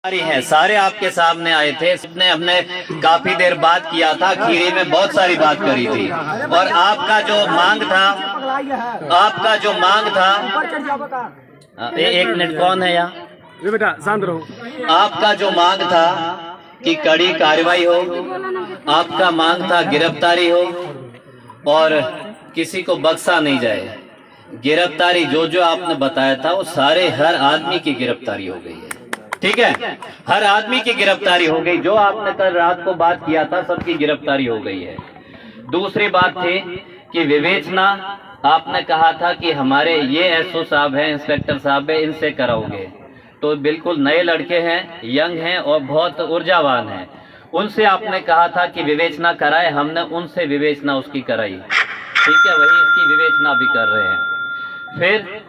हैं, सारे आपके सामने आए थे। इसने हमने काफी देर बात किया था, खीरी में बहुत सारी बात करी थी। और आपका जो मांग था एक मिनट, कौन है यहाँ? बेटा शांत रहो। आपका जो मांग था कि कड़ी कार्रवाई हो, आपका मांग था गिरफ्तारी हो और किसी को बख्शा नहीं जाए। गिरफ्तारी जो आपने बताया था वो सारे हर आदमी की गिरफ्तारी हो गई है, ठीक है? हर आदमी की गिरफ्तारी हो गई। जो आपने कल रात को बात किया था सबकी गिरफ्तारी हो गई है। दूसरी बात थी कि विवेचना, आपने कहा था कि हमारे ये एसओ साहब हैं, इंस्पेक्टर साहब है, इनसे कराओगे। तो बिल्कुल नए लड़के हैं, यंग हैं और बहुत ऊर्जावान हैं। उनसे आपने कहा था कि विवेचना कराए, हमने उनसे विवेचना उसकी कराई, ठीक है? वही इसकी विवेचना भी कर रहे हैं। फिर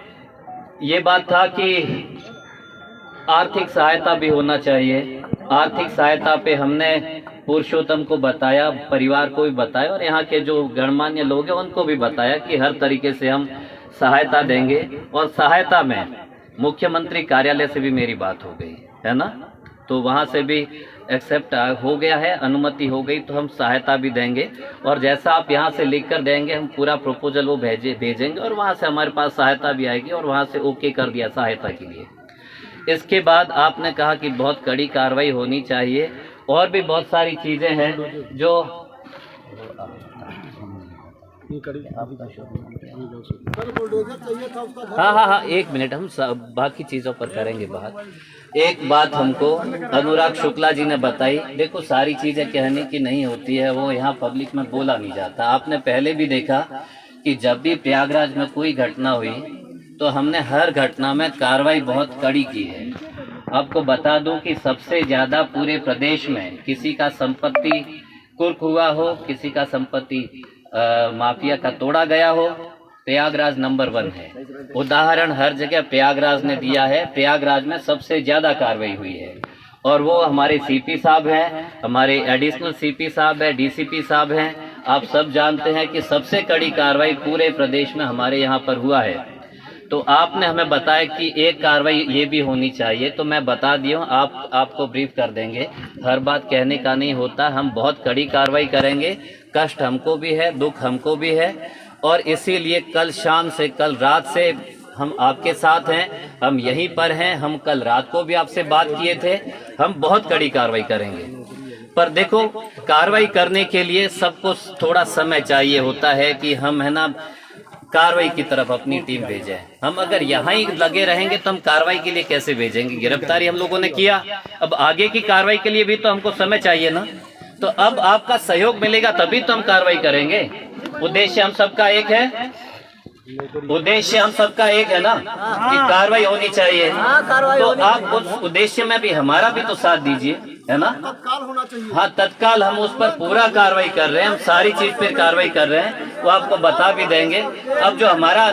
ये बात था कि आर्थिक सहायता भी होना चाहिए। आर्थिक सहायता पे हमने पुरुषोत्तम को बताया, परिवार को भी बताया और यहाँ के जो गणमान्य लोग हैं उनको भी बताया कि हर तरीके से हम सहायता देंगे। और सहायता में मुख्यमंत्री कार्यालय से भी मेरी बात हो गई है ना, तो वहाँ से भी एक्सेप्ट हो गया है, अनुमति हो गई, तो हम सहायता भी देंगे। और जैसा आप यहाँ से लिख कर देंगे हम पूरा प्रपोजल वो भेजेंगे और वहाँ से हमारे पास सहायता भी आएगी और वहाँ से ओके कर दिया सहायता के लिए। इसके बाद आपने कहा कि बहुत कड़ी कार्रवाई होनी चाहिए और भी बहुत सारी चीजें हैं जो हाँ, एक मिनट, हम बाकी चीजों पर करेंगे बात। एक बात हमको अनुराग शुक्ला जी ने बताई, देखो सारी चीजें कहने की नहीं होती है, वो यहाँ पब्लिक में बोला नहीं जाता। आपने पहले भी देखा कि जब भी प्रयागराज में कोई घटना हुई तो हमने हर घटना में कार्रवाई बहुत कड़ी की है। आपको बता दूं कि सबसे ज्यादा पूरे प्रदेश में किसी का संपत्ति कुर्क हुआ हो, किसी का संपत्ति माफिया का तोड़ा गया हो, प्रयागराज नंबर 1 है। उदाहरण हर जगह प्रयागराज ने दिया है। प्रयागराज में सबसे ज्यादा कार्रवाई हुई है और वो हमारे सीपी साहब हैं, हमारे एडिशनल सीपी साहब है, डीसीपी साहब हैं। आप सब जानते हैं कि सबसे कड़ी कार्रवाई पूरे प्रदेश में हमारे यहाँ पर हुआ है। तो आपने हमें बताया कि एक कार्रवाई ये भी होनी चाहिए, तो मैं बता दिया हूँ, आपको ब्रीफ कर देंगे। हर बात कहने का नहीं होता, हम बहुत कड़ी कार्रवाई करेंगे। कष्ट हमको भी है, दुख हमको भी है और इसीलिए कल शाम से, कल रात से हम आपके साथ हैं, हम यहीं पर हैं। हम कल रात को भी आपसे बात किए थे, हम बहुत कड़ी कार्रवाई करेंगे। पर देखो, कार्रवाई करने के लिए सबको थोड़ा समय चाहिए होता है कि हम, है ना, कार्रवाई की तरफ अपनी टीम भेजें। हम अगर यहाँ ही लगे रहेंगे तो हम कार्रवाई के लिए कैसे भेजेंगे? गिरफ्तारी हम लोगों ने किया, अब आगे की कार्रवाई के लिए भी तो हमको समय चाहिए ना। तो अब आपका सहयोग मिलेगा तभी तो हम कार्रवाई करेंगे। उद्देश्य हम सबका एक है, उद्देश्य हम सबका एक है ना कि कार्रवाई होनी चाहिए। तो आप उस उद्देश्य में भी हमारा भी तो साथ दीजिए, है ना? तत्काल होना चाहिए। हाँ, तत्काल हम उस पर पूरा कार्रवाई कर रहे हैं, हम सारी चीज पर कार्रवाई कर रहे हैं, वो आपको बता भी देंगे। अब जो हमारा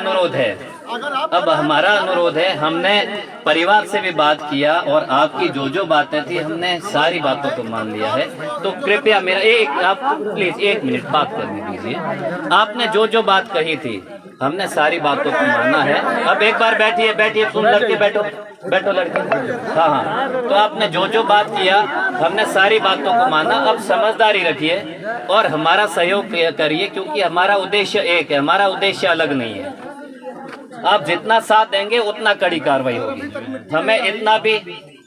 अनुरोध है, हमने परिवार से भी बात किया और आपकी जो बातें थी हमने सारी बातों को मान लिया है। तो कृपया मेरा आप प्लीज 1 मिनट बात करने दीजिए। आपने जो बात कही थी हमने सारी बातों को माना है। अब एक बार बैठिए, तुम लड़के बैठो लड़के। हाँ, तो आपने जो बात किया हमने सारी बातों को माना। अब समझदारी रखिए और हमारा सहयोग करिए, क्योंकि हमारा उद्देश्य एक है, हमारा उद्देश्य अलग नहीं है। आप जितना साथ देंगे उतना कड़ी कार्रवाई होगी। हमें इतना भी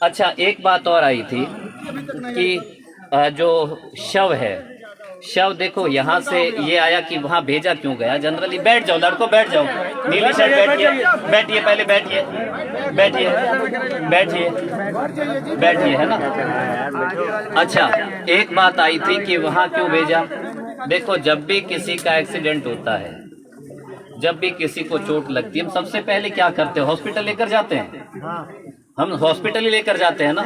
अच्छा, एक बात और आई थी कि जो शव है, शव देखो यहाँ से ये आया कि वहाँ भेजा क्यों गया? जनरली बैठ जाओ लड़को, बैठ जाओ, नीली शर्ट बैठिए, पहले बैठिए, है ना? अच्छा, एक बात आई थी कि वहाँ क्यों भेजा? देखो, जब भी किसी का एक्सीडेंट होता है, जब भी किसी को चोट लगती है, हम सबसे पहले क्या करते हैं? हॉस्पिटल लेकर जाते हैं। हम हॉस्पिटल ही लेकर जाते हैं ना।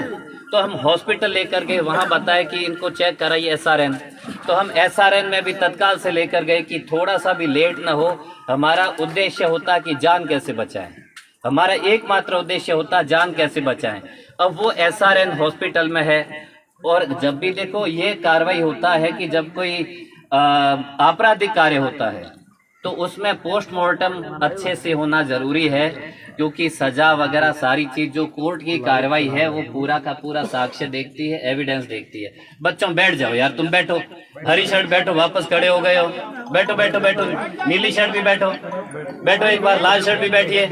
तो हम हॉस्पिटल लेकर गए, वहाँ बताए कि इनको चेक कराइए SRN। तो हम SRN में भी तत्काल से लेकर गए कि थोड़ा सा भी लेट ना हो। हमारा उद्देश्य होता कि जान कैसे बचाएं, हमारा एकमात्र उद्देश्य होता जान कैसे बचाएं। अब वो SRN हॉस्पिटल में है। और जब भी देखो, ये कार्रवाई होता है कि जब कोई आपराधिक कार्य होता है तो उसमें पोस्टमार्टम अच्छे से होना जरूरी है। क्योंकि सजा वगैरह सारी चीज जो कोर्ट की कार्रवाई है वो पूरा का पूरा साक्ष्य देखती है, एविडेंस देखती है। बच्चों बैठ जाओ यार, तुम बैठो, हरी शर्ट बैठो, वापस खड़े हो गए हो, बैठो बैठो बैठो, नीली शर्ट भी बैठो, बैठो एक बार, लाल शर्ट भी बैठिए,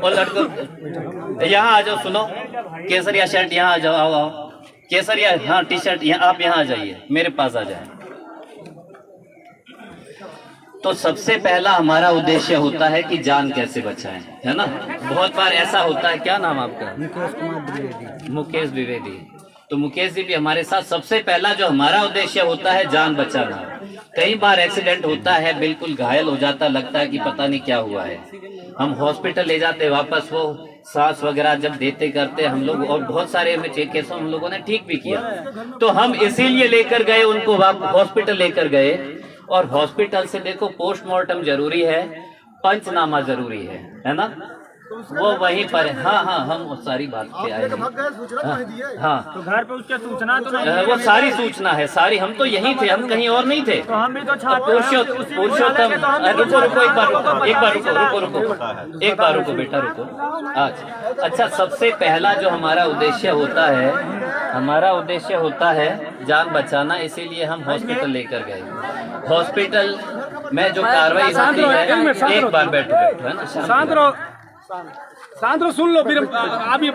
और लड़कों यहाँ आ जाओ, सुनो, केसरिया शर्ट यहाँ आ जाओ, आओ आओ, केसरिया, हाँ टी शर्ट, आप यहाँ आ जाइए, मेरे पास आ जाए। तो सबसे पहला हमारा उद्देश्य होता है कि जान कैसे बचाएं, है ना। बहुत बार ऐसा होता है, क्या नाम आपका? मुकेश द्विवेदी। तो मुकेश जी भी हमारे साथ। सबसे पहला जो हमारा उद्देश्य होता है जान बचाना। कई बार एक्सीडेंट होता है, बिल्कुल घायल हो जाता, लगता है कि पता नहीं क्या हुआ है, हम हॉस्पिटल ले जाते, वापस वो सांस वगैरह जब देते करते हम लोग, और बहुत सारे केसों हम लोगों ने ठीक भी किया। तो हम इसीलिए लेकर गए उनको, हॉस्पिटल लेकर गए, और हॉस्पिटल से देखो पोस्टमार्टम जरूरी है, पंचनामा जरूरी है ना, वो वहीं पर। हाँ हाँ, हम वो सारी बात पे आए हैं। हाँ, तो घर पे उसका सूचना तो नहीं, वो सारी सूचना है, सारी। हम तो यहीं थे, हम कहीं और नहीं थे। तो हम भी तो पुरुषोत्तम, रुको रुको, एक बार रुको, एक बार रुको, रुको रुको, एक बार रुको बेटा, रुको। अच्छा, सबसे पहला जो हमारा उद्देश्य होता है, हमारा उद्देश्य होता है जान बचाना, इसीलिए हम हॉस्पिटल लेकर गए। हॉस्पिटल में जो कार्रवाई होती है, एक बार बैठो बैठो, है ना, शांत रहो, शांत रहो, सुन लो, फिर आप ही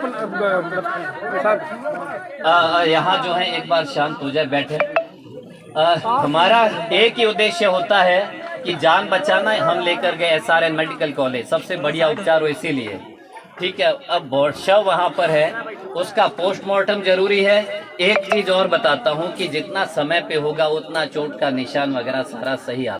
यहाँ जो है एक बार शांत हो जाए, बैठे। हमारा एक ही उद्देश्य होता है कि जान बचाना। हम लेकर गए SRN मेडिकल कॉलेज, सबसे बढ़िया उपचार हो, इसीलिए। ठीक है, अब शव वहाँ पर है, उसका पोस्टमार्टम जरूरी है। एक चीज और बताता हूँ कि जितना समय पे होगा उतना चोट का निशान वगैरह सारा सही आता है।